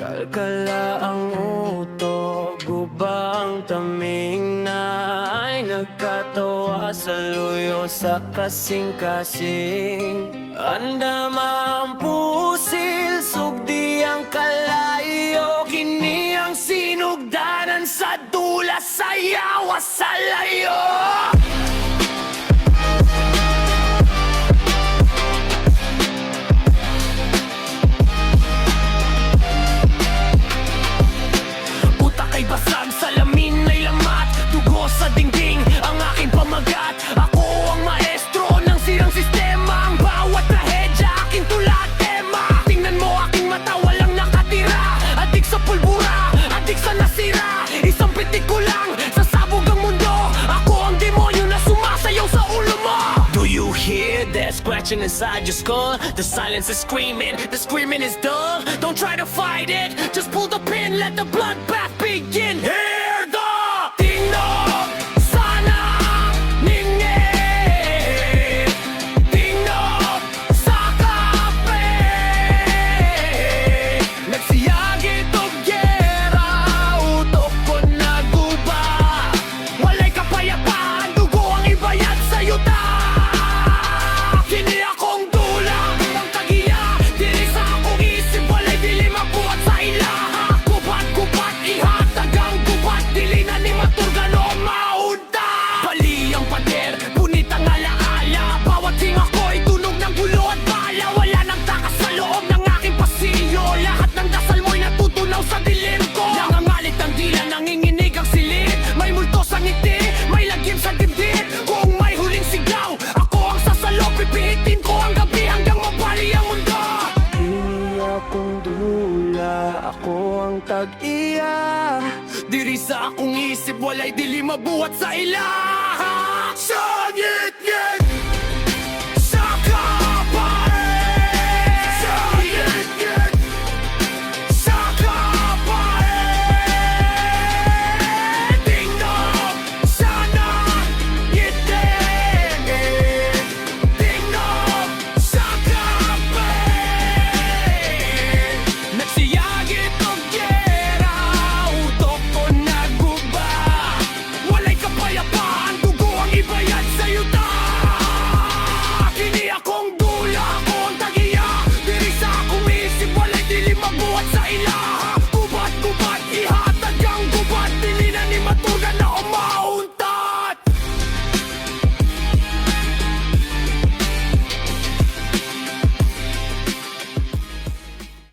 Kalkala ang uto, gubang taming na ay nagkatawa sa luyo sa kasing-kasing. Andama ang pusil, sugdi ang kalayo, kini ang sinugdanan sa dula, sayaw sa layo. Basag, salamin ay lamat, dugo sa dingding ang aking pamagat. Ako ang maestro ng sirang sistema, ang bawat trahedya aking tula tema. Tingnan mo aking mata, walang nakatira, adik sa pulbura, adik sa nasira. Isang pitik ko lang, sasabog ang mundo. Ako ang demonyo na sumasayaw sa ulo mo. Do you hear that scratching inside your skull? The silence is screaming, the screaming is dull. Don't try to fight it, just pull the pin, let the bloodbath begin. Hear the tingnog, sana ningin. Tingnog sa kape, nagsiyagit og gyera, utok ko naguba. Walay kapayapaan, dugo ang ibayad sa yuta. Kini akong dula, ang tagiya, dili sa akong isip, walay dili mabuhat sa ilaha. Kupat-kupat, ihatag ang gubat, dili na ni maturgan o maunta. Bali ang pader, punit ang alaala, bawat hinga ko'y tunog ng gulo at bala. Wala nang takas sa loob ng aking pasilyo, lahat ng dasal mo'y natutunaw sa dilim ko. Nangangalit ang dila, nanginginig ang silid, may multo sa ngiti, may lagim sa dibdib. Kung may huling sigaw, ako ang sasalo, pipihitin ko ang gabi hanggang mabali ang mundo. Hindi akong dula, ako ang tag-iya, diri sa akong isip, walay dili mabuhat sa ilaha. Sangit!